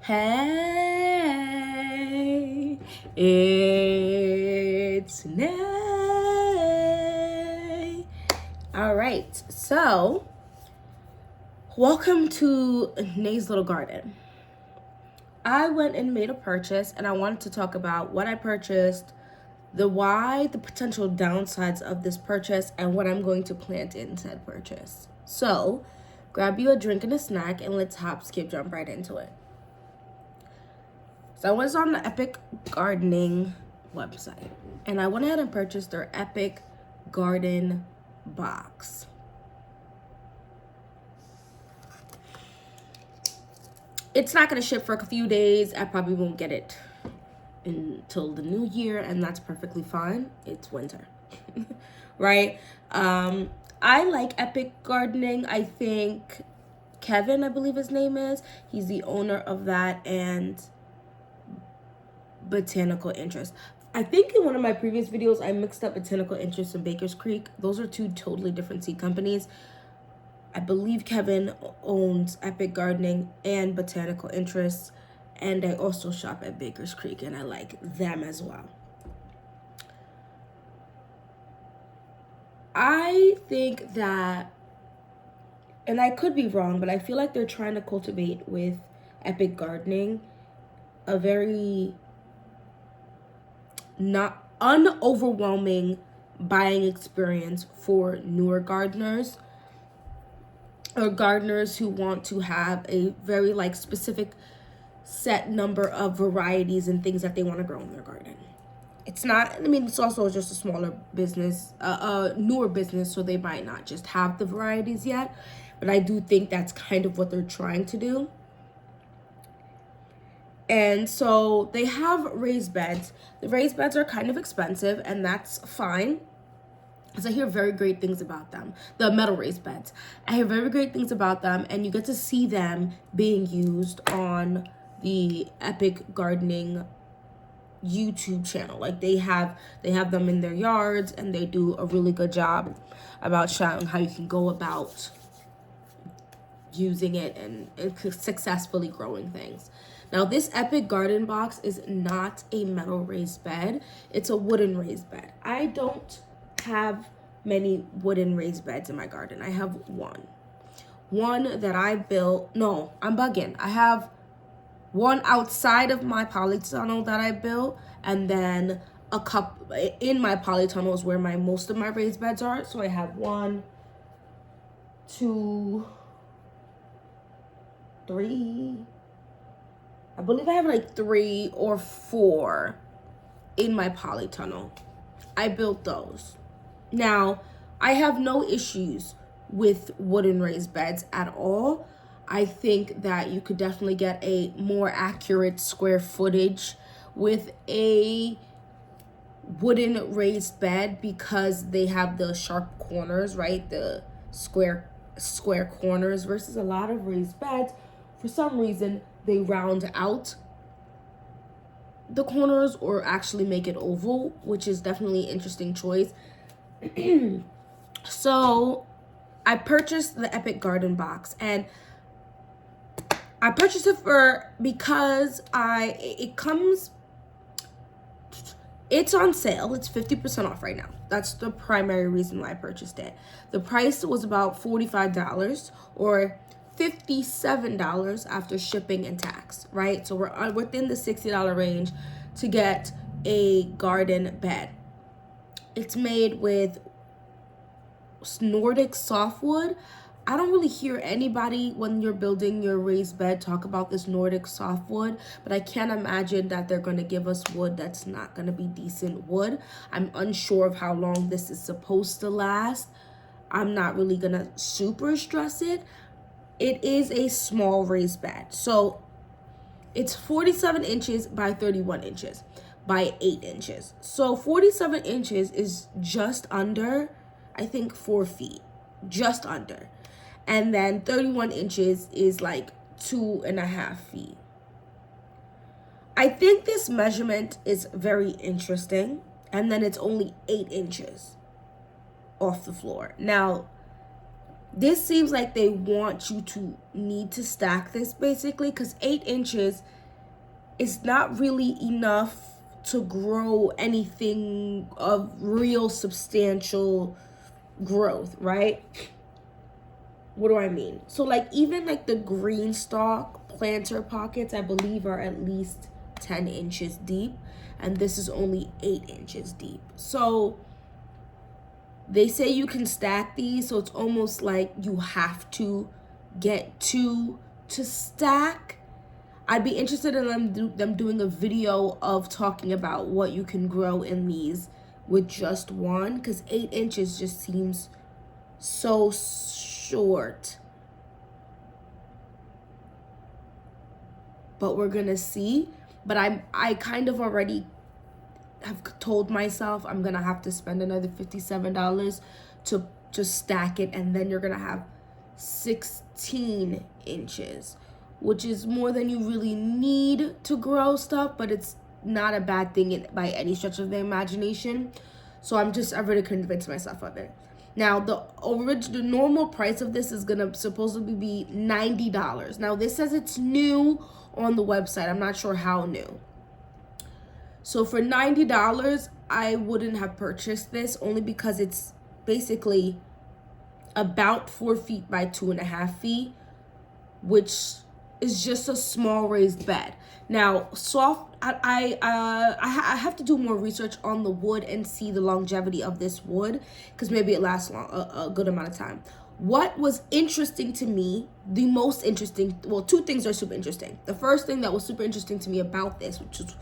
Hey, it's Nay. All right, so welcome to Nay's Little Garden. I went and made a purchase, and I wanted to talk about what I purchased, the why, the potential downsides of this purchase, and what I'm going to plant in said purchase. So, grab you a drink and a snack, and let's hop, skip, jump right into it. So I was on the Epic Gardening website, and I went ahead and purchased their Epic Garden box. It's not going to ship for a few days. I probably won't get it until the new year, and that's perfectly fine. It's winter, right? I like Epic Gardening. I think Kevin, I believe his name is, he's the owner of that, and Botanical Interest. I think in one of my previous videos, I mixed up Botanical Interest and Baker's Creek. Those are two totally different seed companies. I believe Kevin owns Epic Gardening and Botanical Interest, and I also shop at Baker's Creek, and I like them as well. I think that, and I could be wrong, but I feel like they're trying to cultivate with Epic Gardening a very not unoverwhelming buying experience for newer gardeners or gardeners who want to have a very specific set number of varieties and things that they want to grow in their garden. It's not, I mean, it's also just a smaller business, newer business, so they might not just have the varieties yet, but I do think that's kind of what they're trying to do. And so they have raised beds. The raised beds are kind of expensive, and that's fine, because I hear very great things about them. The metal raised beds, I hear very great things about them, and you get to see them being used on the Epic Gardening YouTube channel. Like they have them in their yards, and they do a really good job about showing how you can go about using it and successfully growing things. Now, this Epic Garden box is not a metal raised bed. It's a wooden raised bed. I don't have many wooden raised beds in my garden. I have one that I built. No, I'm bugging. I have one outside of my polytunnel that I built, and then a couple in my polytunnels where most of my raised beds are. So I have 1, 2, 3. I believe I have 3 or 4 in my polytunnel. I built those. Now, I have no issues with wooden raised beds at all. I think that you could definitely get a more accurate square footage with a wooden raised bed because they have the sharp corners, right? The square corners versus a lot of raised beds. For some reason, they round out the corners or actually make it oval, which is definitely an interesting choice. So I purchased the Epic Garden box, and I purchased it because it's on sale. It's 50% off right now. That's the primary reason why I purchased it. The price was about $45 or $57 after shipping and tax, right? So we're within the $60 range to get a garden bed. It's made with Nordic softwood. I don't really hear anybody when you're building your raised bed talk about this Nordic softwood, but I can't imagine that they're going to give us wood that's not going to be decent wood. I'm unsure of how long this is supposed to last. I'm not really going to super stress it. It is a small raised bed. So it's 47 inches by 31 inches by 8 inches. So 47 inches is just under, I think, 4 feet. Just under. And then 31 inches is 2.5 feet. I think this measurement is very interesting. And then it's only 8 inches off the floor. Now, this seems like they want you to need to stack this basically, because 8 inches it's not really enough to grow anything of real substantial growth, right? What do I mean? So like even like the green stalk planter pockets, I believe are at least 10 inches deep, and this is only 8 inches deep. So they say you can stack these, so it's almost like you have to get two to stack. I'd be interested in them doing a video of talking about what you can grow in these with just one, because 8 inches just seems so short. But we're gonna see. But I kind of already have told myself I'm gonna have to spend another $57 to just stack it, and then you're gonna have 16 inches, which is more than you really need to grow stuff, but it's not a bad thing by any stretch of the imagination. So I've already convinced myself of it. Now the normal price of this is gonna supposedly be $90. Now this says it's new on the website. I'm not sure how new. So for $90, I wouldn't have purchased this, only because it's basically about 4 feet by 2.5 feet, which is just a small raised bed. Now, I have to do more research on the wood and see the longevity of this wood, because maybe it lasts a good amount of time. What was interesting to me, the most interesting, well, two things are super interesting. The first thing that was super interesting to me about this, which is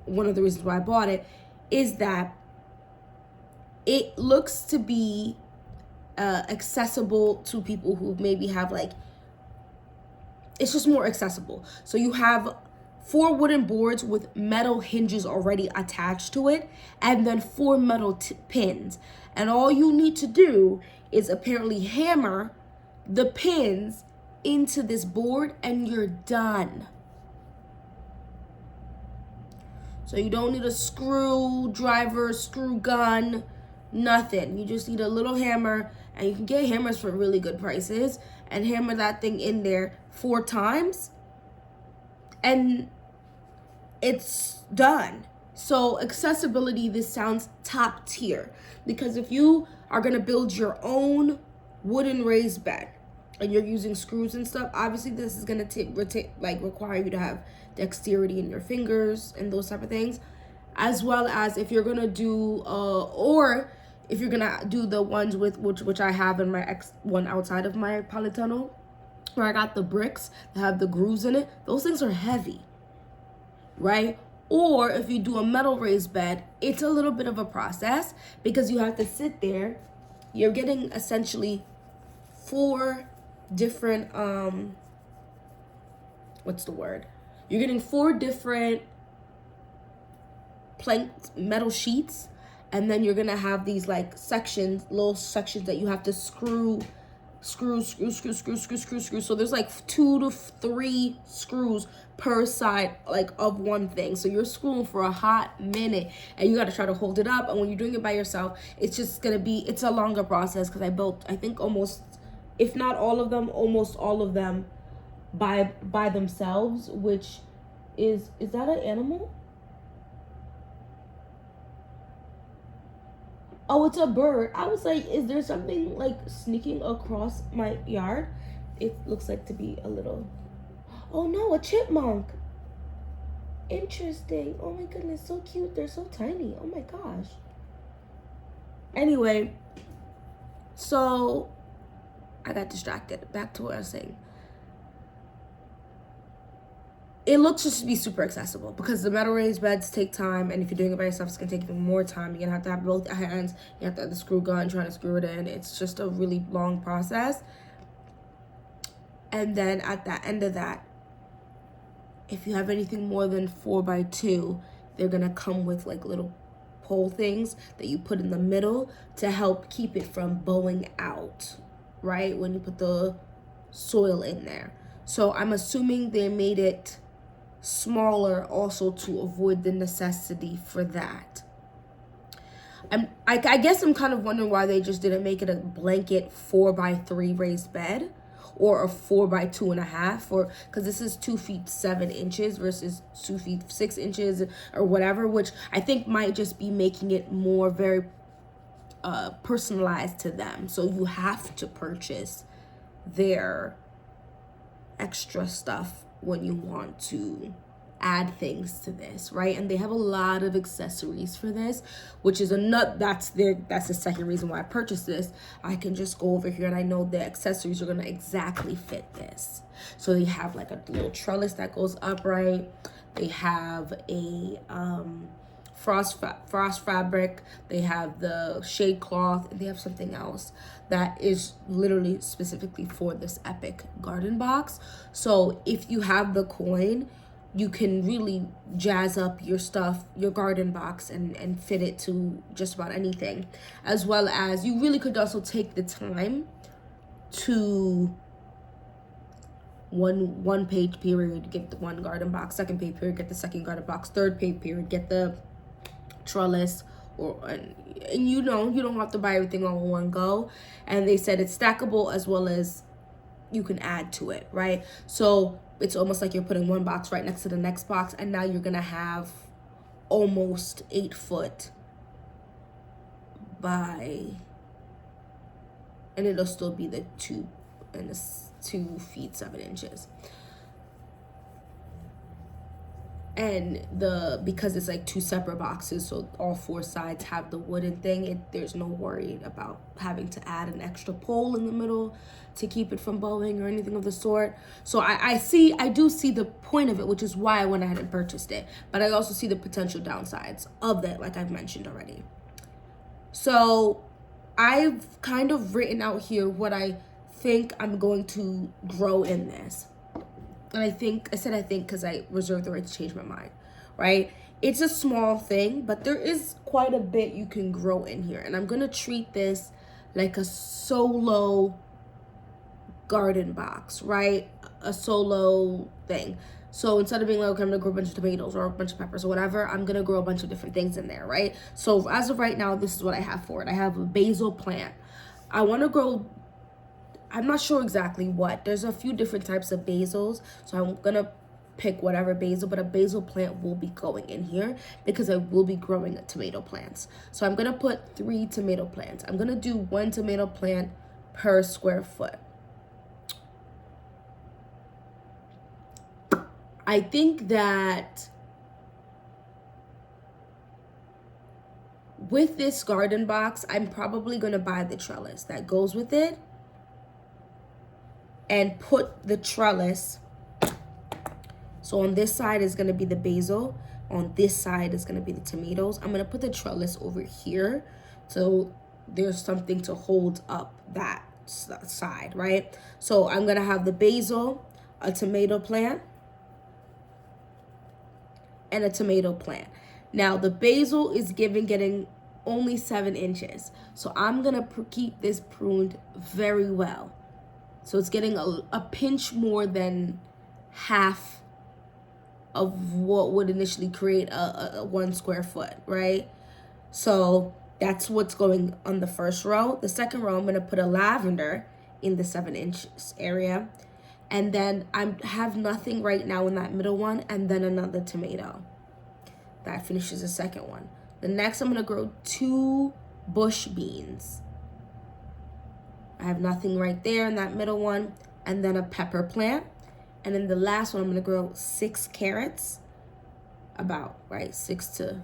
one of the reasons why I bought it, is that it looks to be accessible to people who maybe have like, it's just more accessible. So you have 4 wooden boards with metal hinges already attached to it, and then 4 metal pins. And all you need to do is apparently hammer the pins into this board and you're done. So you don't need a screwdriver, screw gun, nothing. You just need a little hammer, and you can get hammers for really good prices, and hammer that thing in there 4 times and it's done. So accessibility, this sounds top tier, because if you are gonna build your own wooden raised bed and you're using screws and stuff, obviously this is gonna require you to have dexterity in your fingers and those type of things, as well as if you're gonna do or if you're gonna do the ones with which I have in my one outside of my polytunnel, where I got the bricks that have the grooves in it. Those things are heavy, right? Or if you do a metal raised bed, it's a little bit of a process, because you have to sit there. You're getting essentially 4 different what's the word? You're getting 4 different planked metal sheets, and then you're gonna have these like sections, little sections that you have to screw. So there's like 2 to 3 screws per side, like of one thing. So you're screwing for a hot minute, and you got to try to hold it up. And when you're doing it by yourself, it's just gonna be, it's a longer process, because I built, I think almost, if not all of them, almost all of them by themselves, which is that an animal? Oh, it's a bird. I was like, is there something like sneaking across my yard? It looks like to be a little, oh no, a chipmunk. Interesting. Oh my goodness, so cute. They're so tiny. Oh my gosh. Anyway, so I got distracted. Back to what I was saying. It looks just to be super accessible, because the metal raised beds take time, and if you're doing it by yourself, it's gonna take even more time. You're gonna have to have both hands. You have to have the screw gun trying to screw it in. It's just a really long process. And then at the end of that, if you have anything more than 4x2, they're gonna come with like little pole things that you put in the middle to help keep it from bowing out, right? When you put the soil in there. So I'm assuming they made it smaller also to avoid the necessity for that. I guess I'm kind of wondering why they just didn't make it a blanket 4x3 raised bed, or a 4 by 2.5, or because this is 2 feet 7 inches versus 2 feet 6 inches or whatever, which I think might just be making it more very personalized to them. So you have to purchase their extra stuff when you want to add things to this, right? And they have a lot of accessories for this, which is a nut. That's the second reason why I purchased this. I can just go over here and I know the accessories are gonna exactly fit this. So they have like a little trellis that goes upright. They have a frost fabric. They have the shade cloth. And they have something else that is literally specifically for this epic garden box. So if you have the coin, you can really jazz up your stuff, your garden box, and fit it to just about anything. As well as you really could also take the time to one page period, get the one garden box, second page period, get the second garden box, third page period, get the trellis, and you don't have to buy everything all in one go. And they said it's stackable as well as you can add to it, right? So it's almost like you're putting one box right next to the next box, and now you're gonna have almost 8 foot by, and it'll still be the 2 feet 7 inches. And because it's like 2 separate boxes, so all 4 sides have the wooden thing, there's no worry about having to add an extra pole in the middle to keep it from bowing or anything of the sort. So I do see the point of it, which is why I went ahead and purchased it. But I also see the potential downsides of that, like I've mentioned already. So I've kind of written out here what I think I'm going to grow in this. And I said I think because I reserve the right to change my mind, right? It's a small thing, but there is quite a bit you can grow in here. And I'm going to treat this like a solo garden box, right? A solo thing. So instead of being like, okay, I'm going to grow a bunch of tomatoes or a bunch of peppers or whatever, I'm going to grow a bunch of different things in there, right? So as of right now, this is what I have for it. I have a basil plant. I want to grow, I'm not sure exactly what. There's a few different types of basils. So I'm going to pick whatever basil, but a basil plant will be going in here because I will be growing tomato plants. So I'm going to put 3 tomato plants. I'm going to do 1 tomato plant per square foot. I think that with this garden box, I'm probably going to buy the trellis that goes with it and put the trellis. So on this side is going to be the basil. On this side is going to be the tomatoes. I'm going to put the trellis over here so there's something to hold up that side, right? So I'm going to have the basil, a tomato plant, and a tomato plant. Now the basil is getting only 7 inches. So I'm going to keep this pruned very well. So it's getting a pinch more than half of what would initially create a 1 square foot, right? So that's what's going on the first row. The second row, I'm going to put a lavender in the 7 inches area. And then I have nothing right now in that middle one, and then another tomato. That finishes the second one. The next, I'm going to grow 2 bush beans. I have nothing right there in that middle one, and then a pepper plant. And then the last one, I'm going to grow 6 carrots, about, right, 6 to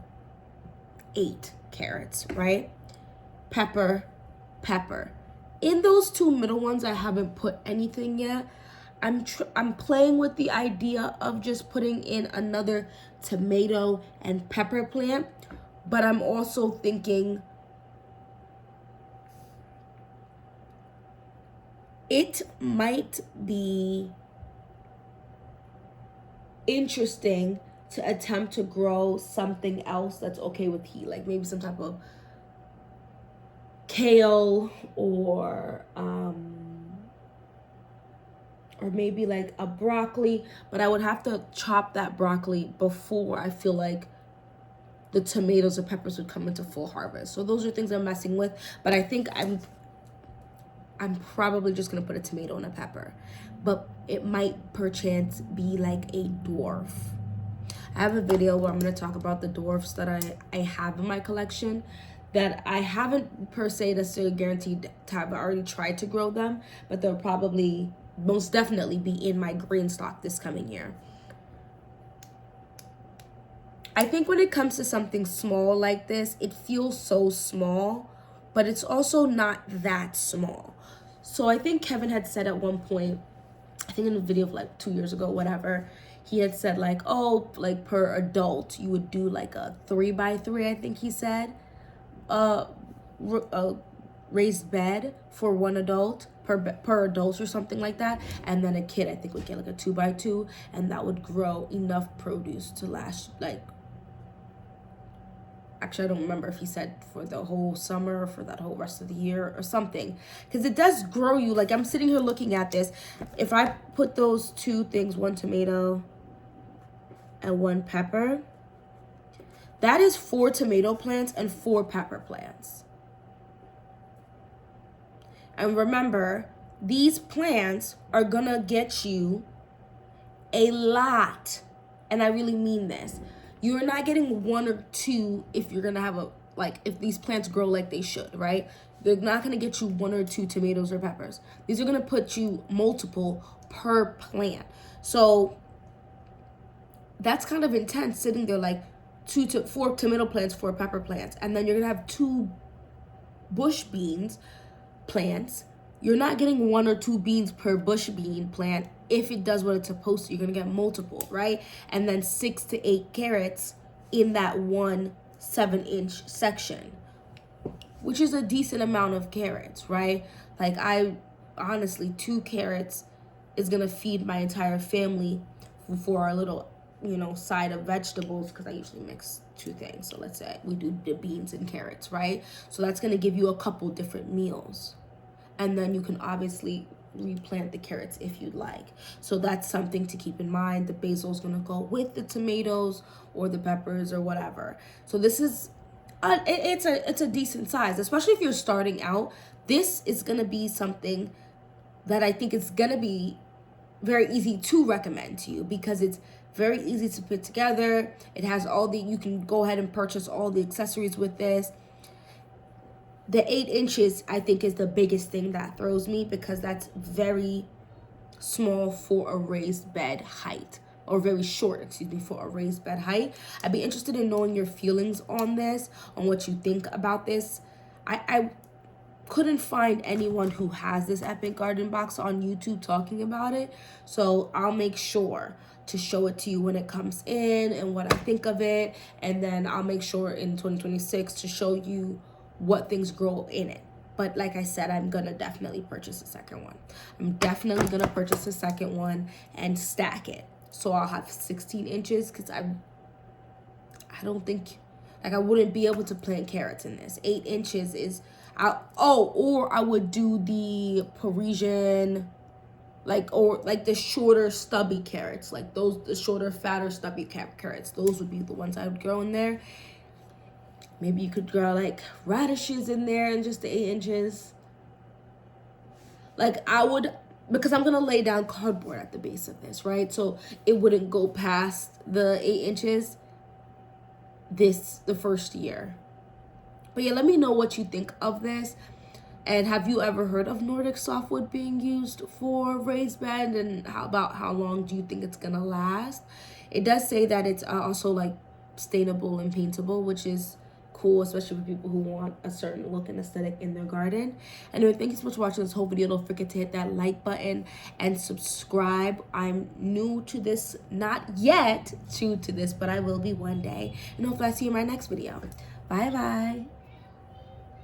8 carrots, right? Pepper. In those 2 middle ones, I haven't put anything yet. I'm playing with the idea of just putting in another tomato and pepper plant, but I'm also thinking it might be interesting to attempt to grow something else that's okay with heat, like maybe some type of kale or maybe like a broccoli, but I would have to chop that broccoli before I feel like the tomatoes or peppers would come into full harvest. So those are things I'm messing with, but I think I'm probably just gonna put a tomato and a pepper, but it might perchance be like a dwarf. I have a video where I'm gonna talk about the dwarfs that I have in my collection that I haven't per se necessarily guaranteed to have already tried to grow them, but they'll probably most definitely be in my green stock this coming year. I think when it comes to something small like this, it feels so small, but it's also not that small. So I think Kevin had said at one point, I think in a video of like 2 years ago, whatever, he had said like, oh, like per adult, you would do like a 3x3, I think he said, a raised bed for one adult per adult or something like that. And then a kid, I think, would get like a 2x2, and that would grow enough produce to last like, actually, I don't remember if he said for the whole summer or for that whole rest of the year or something. Because it does grow you. Like, I'm sitting here looking at this. If I put those two things, one tomato and one pepper, that is 4 tomato plants and 4 pepper plants. And remember, these plants are going to get you a lot. And I really mean this. You're not getting 1 or 2 if you're going to have if these plants grow like they should, right? They're not going to get you 1 or 2 tomatoes or peppers. These are going to put you multiple per plant. So that's kind of intense, sitting there like 2 to 4 tomato plants, 4 pepper plants. And then you're going to have 2 bush beans plants. You're not getting 1 or 2 beans per bush bean plant. If it does what it's supposed to, you're going to get multiple, right? And then 6 to 8 carrots in that one 7-inch section, which is a decent amount of carrots, right? Like, honestly, 2 carrots is going to feed my entire family for our little, side of vegetables, because I usually mix 2 things. So let's say we do the beans and carrots, right? So that's going to give you a couple different meals. And then you can obviously replant the carrots if you'd like. So that's something to keep in mind. The basil is going to go with the tomatoes or the peppers or whatever. So this is it's a decent size, especially if you're starting out. This is going to be something that I think is going to be very easy to recommend to you, because it's very easy to put together. It has you can go ahead and purchase all the accessories with this. The 8 inches, I think, is the biggest thing that throws me, because that's very small for a raised bed height, or very short, for a raised bed height. I'd be interested in knowing your feelings on this, on what you think about this. I couldn't find anyone who has this Epic Garden box on YouTube talking about it, so I'll make sure to show it to you when it comes in and what I think of it, and then I'll make sure in 2026 to show you what things grow in it. But like I said, I'm gonna definitely purchase a second one. I'm definitely gonna purchase a second one and stack it, so I'll have 16 inches, because I don't think, like, I wouldn't be able to plant carrots in this. 8 inches is or I would do the Parisian, or the shorter stubby carrots, like the shorter, fatter, stubby carrots. Those would be the ones I would grow in there. Maybe you could grow like radishes in there in just the 8 inches. Like, I would, because I'm gonna lay down cardboard at the base of this, right? So it wouldn't go past the 8 inches the first year. But yeah, let me know what you think of this. And have you ever heard of Nordic softwood being used for raised bed? And how long do you think it's gonna last? It does say that it's also like stainable and paintable, which is cool, especially for people who want a certain look and aesthetic in their garden. Anyway, thank you so much for watching this whole video. Don't forget to hit that like button and subscribe. I'm new to this, not yet new to this, but I will be one day. And hopefully I see you in my next video. Bye bye.